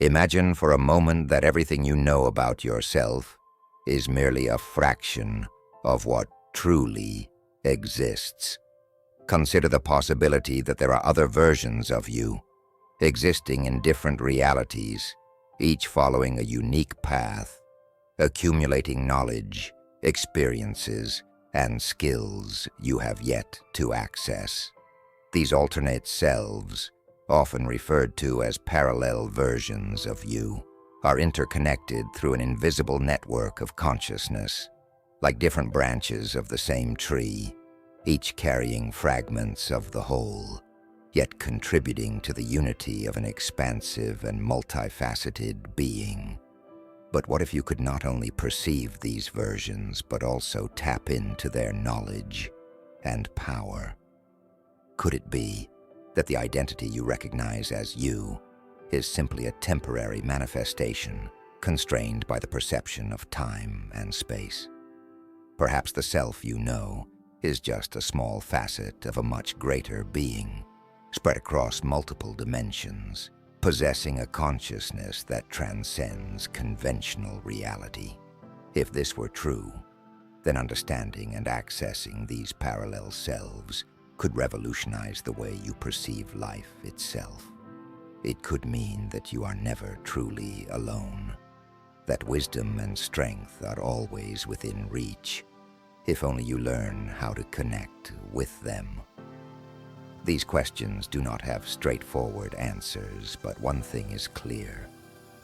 Imagine for a moment that everything you know about yourself is merely a fraction of what truly exists. Consider the possibility that there are other versions of you, existing in different realities, each following a unique path, accumulating knowledge, experiences, and skills you have yet to access. These alternate selves, often referred to as parallel versions of you, are interconnected through an invisible network of consciousness, like different branches of the same tree, each carrying fragments of the whole, yet contributing to the unity of an expansive and multifaceted being. But what if you could not only perceive these versions, but also tap into their knowledge and power? Could it be that the identity you recognize as you is simply a temporary manifestation constrained by the perception of time and space? Perhaps the self you know is just a small facet of a much greater being, spread across multiple dimensions, possessing a consciousness that transcends conventional reality. If this were true, then understanding and accessing these parallel selves could revolutionize the way you perceive life itself. It could mean that you are never truly alone, that wisdom and strength are always within reach, if only you learn how to connect with them. These questions do not have straightforward answers, but one thing is clear.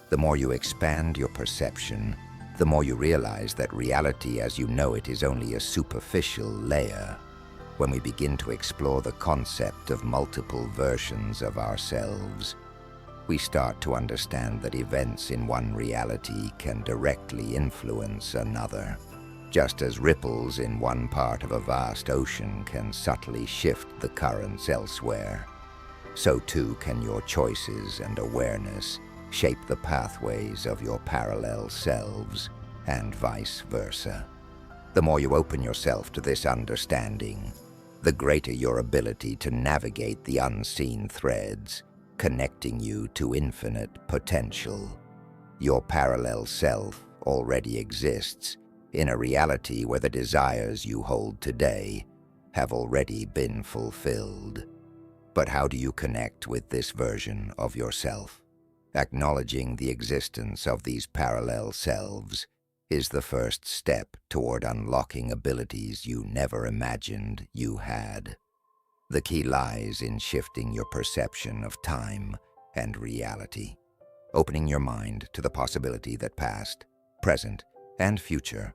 The more you expand your perception, the more you realize that reality as you know it is only a superficial layer. When we begin to explore the concept of multiple versions of ourselves, we start to understand that events in one reality can directly influence another. Just as ripples in one part of a vast ocean can subtly shift the currents elsewhere, so too can your choices and awareness shape the pathways of your parallel selves, and vice versa. The more you open yourself to this understanding, the greater your ability to navigate the unseen threads, connecting you to infinite potential. Your parallel self already exists in a reality where the desires you hold today have already been fulfilled. But how do you connect with this version of yourself? Acknowledging the existence of these parallel selves is the first step toward unlocking abilities you never imagined you had. The key lies in shifting your perception of time and reality, opening your mind to the possibility that past, present, and future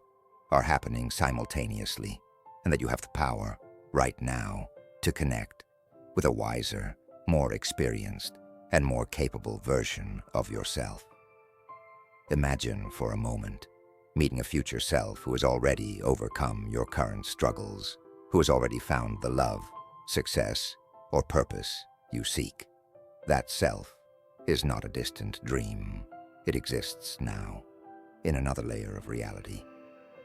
are happening simultaneously, and that you have the power, right now, to connect with a wiser, more experienced, and more capable version of yourself. Imagine for a moment meeting a future self who has already overcome your current struggles, who has already found the love, success, or purpose you seek. That self is not a distant dream. It exists now, in another layer of reality,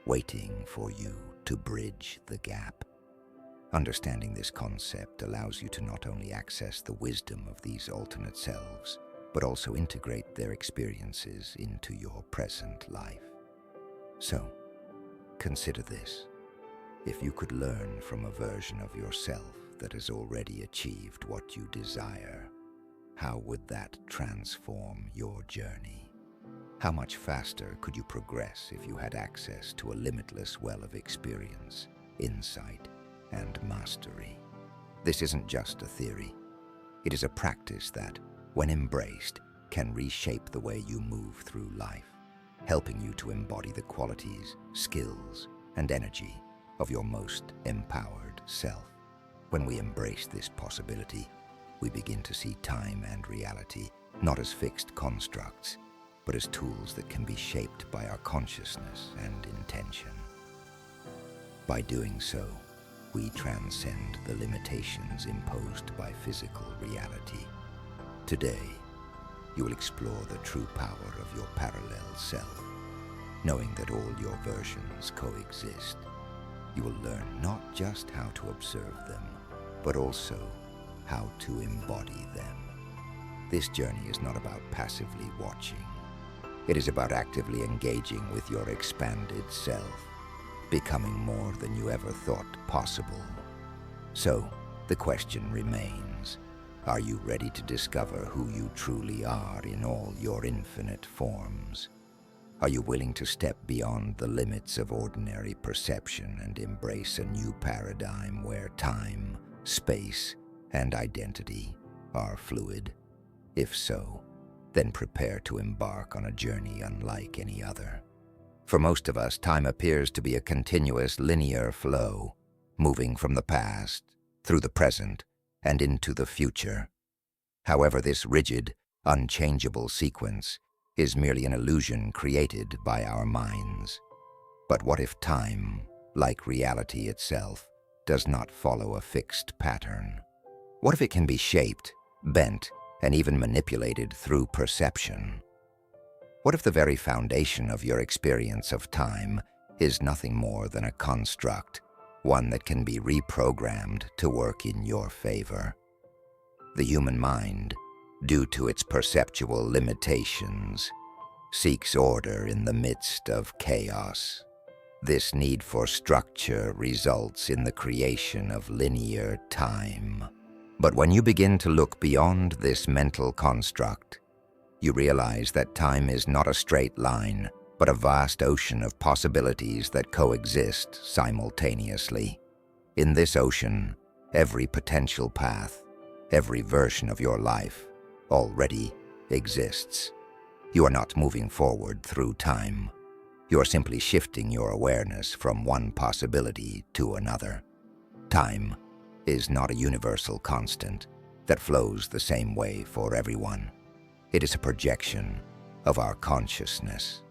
waiting for you to bridge the gap. Understanding this concept allows you to not only access the wisdom of these alternate selves, but also integrate their experiences into your present life. So, consider this. If you could learn from a version of yourself that has already achieved what you desire, how would that transform your journey? How much faster could you progress if you had access to a limitless well of experience, insight, and mastery? This isn't just a theory. It is a practice that, when embraced, can reshape the way you move through life, helping you to embody the qualities, skills, and energy of your most empowered self. When we embrace this possibility, we begin to see time and reality not as fixed constructs, but as tools that can be shaped by our consciousness and intention. By doing so, we transcend the limitations imposed by physical reality. Today, you will explore the true power of your parallel self, knowing that all your versions coexist. You will learn not just how to observe them, but also how to embody them. This journey is not about passively watching. It is about actively engaging with your expanded self, becoming more than you ever thought possible. So, the question remains, are you ready to discover who you truly are in all your infinite forms? Are you willing to step beyond the limits of ordinary perception and embrace a new paradigm where time, space, and identity are fluid? If so, then prepare to embark on a journey unlike any other. For most of us, time appears to be a continuous linear flow, moving from the past, through the present, and into the future. However, this rigid, unchangeable sequence is merely an illusion created by our minds. But what if time, like reality itself, does not follow a fixed pattern? What if it can be shaped, bent, and even manipulated through perception? What if the very foundation of your experience of time is nothing more than a construct, one that can be reprogrammed to work in your favor? The human mind, due to its perceptual limitations, seeks order in the midst of chaos. This need for structure results in the creation of linear time. But when you begin to look beyond this mental construct, you realize that time is not a straight line, but a vast ocean of possibilities that coexist simultaneously. In this ocean, every potential path, every version of your life, already exists. You are not moving forward through time. You are simply shifting your awareness from one possibility to another. Time is not a universal constant that flows the same way for everyone. It is a projection of our consciousness.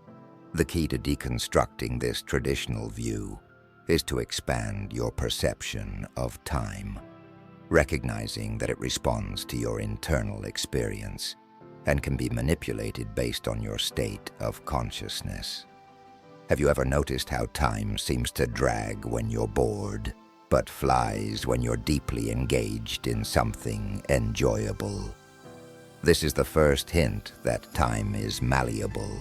The key to deconstructing this traditional view is to expand your perception of time, recognizing that it responds to your internal experience and can be manipulated based on your state of consciousness. Have you ever noticed how time seems to drag when you're bored, but flies when you're deeply engaged in something enjoyable? This is the first hint that time is malleable,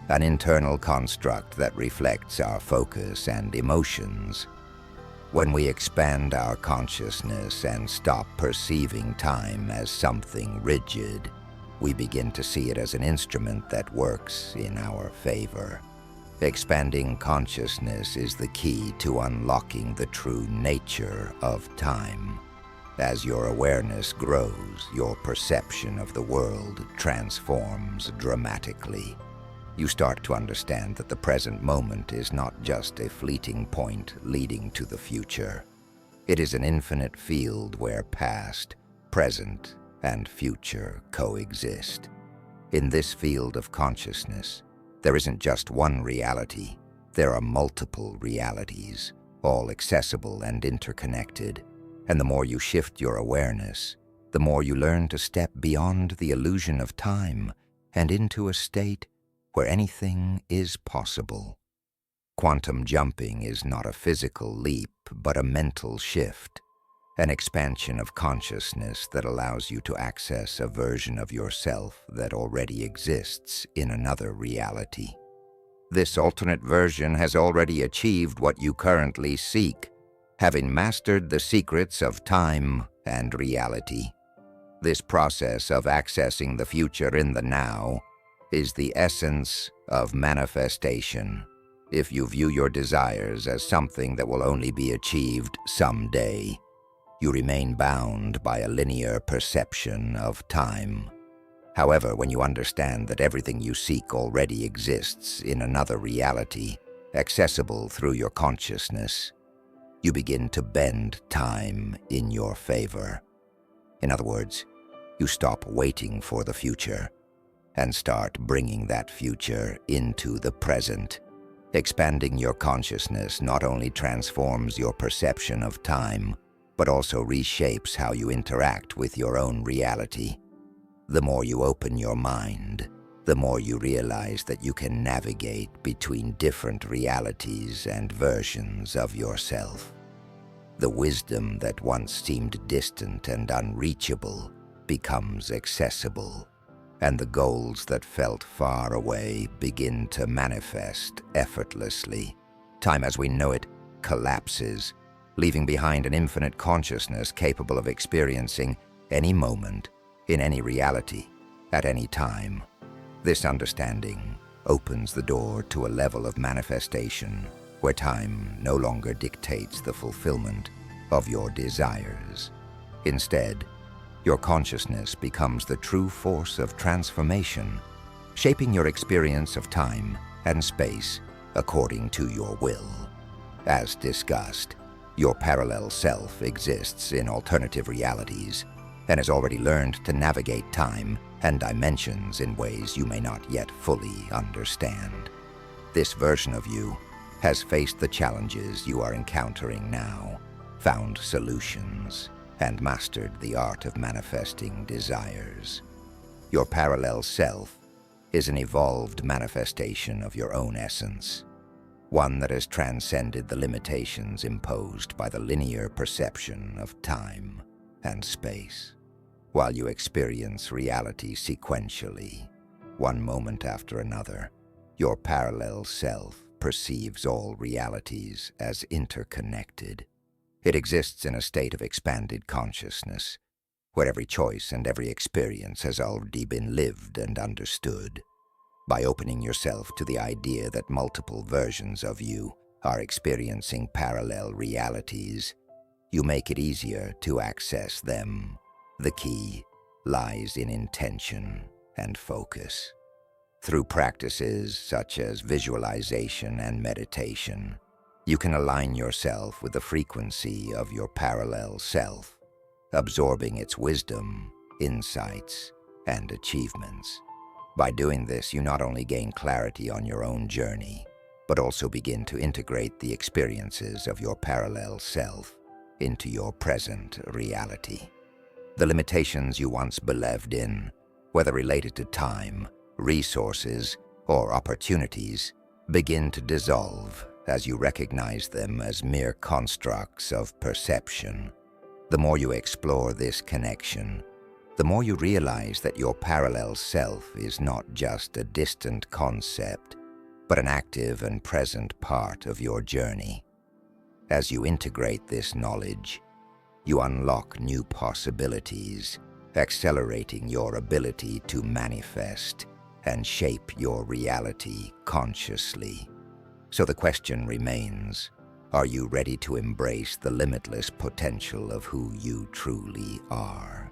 an internal construct that reflects our focus and emotions. When we expand our consciousness and stop perceiving time as something rigid, we begin to see it as an instrument that works in our favor. Expanding consciousness is the key to unlocking the true nature of time. As your awareness grows, your perception of the world transforms dramatically. You start to understand that the present moment is not just a fleeting point leading to the future. It is an infinite field where past, present, and future coexist. In this field of consciousness, there isn't just one reality. There are multiple realities, all accessible and interconnected. And the more you shift your awareness, the more you learn to step beyond the illusion of time and into a state where anything is possible. Quantum jumping is not a physical leap, but a mental shift, an expansion of consciousness that allows you to access a version of yourself that already exists in another reality. This alternate version has already achieved what you currently seek, having mastered the secrets of time and reality. This process of accessing the future in the now is the essence of manifestation. If you view your desires as something that will only be achieved someday, you remain bound by a linear perception of time. However, when you understand that everything you seek already exists in another reality, accessible through your consciousness, you begin to bend time in your favor. In other words, you stop waiting for the future and start bringing that future into the present. Expanding your consciousness not only transforms your perception of time, but also reshapes how you interact with your own reality. The more you open your mind, the more you realize that you can navigate between different realities and versions of yourself. The wisdom that once seemed distant and unreachable becomes accessible, and the goals that felt far away begin to manifest effortlessly. Time as we know it collapses, leaving behind an infinite consciousness capable of experiencing any moment, in any reality, at any time. This understanding opens the door to a level of manifestation where time no longer dictates the fulfillment of your desires. Instead, your consciousness becomes the true force of transformation, shaping your experience of time and space according to your will. As discussed, your parallel self exists in alternative realities and has already learned to navigate time and dimensions in ways you may not yet fully understand. This version of you has faced the challenges you are encountering now, found solutions, and mastered the art of manifesting desires. Your parallel self is an evolved manifestation of your own essence, one that has transcended the limitations imposed by the linear perception of time and space. While you experience reality sequentially, one moment after another, your parallel self perceives all realities as interconnected. It exists in a state of expanded consciousness, where every choice and every experience has already been lived and understood. By opening yourself to the idea that multiple versions of you are experiencing parallel realities, you make it easier to access them. The key lies in intention and focus. Through practices such as visualization and meditation, you can align yourself with the frequency of your parallel self, absorbing its wisdom, insights, and achievements. By doing this, you not only gain clarity on your own journey, but also begin to integrate the experiences of your parallel self into your present reality. The limitations you once believed in, whether related to time, resources, or opportunities, begin to dissolve as you recognize them as mere constructs of perception. The more you explore this connection, the more you realize that your parallel self is not just a distant concept, but an active and present part of your journey. As you integrate this knowledge, you unlock new possibilities, accelerating your ability to manifest and shape your reality consciously. So the question remains, are you ready to embrace the limitless potential of who you truly are?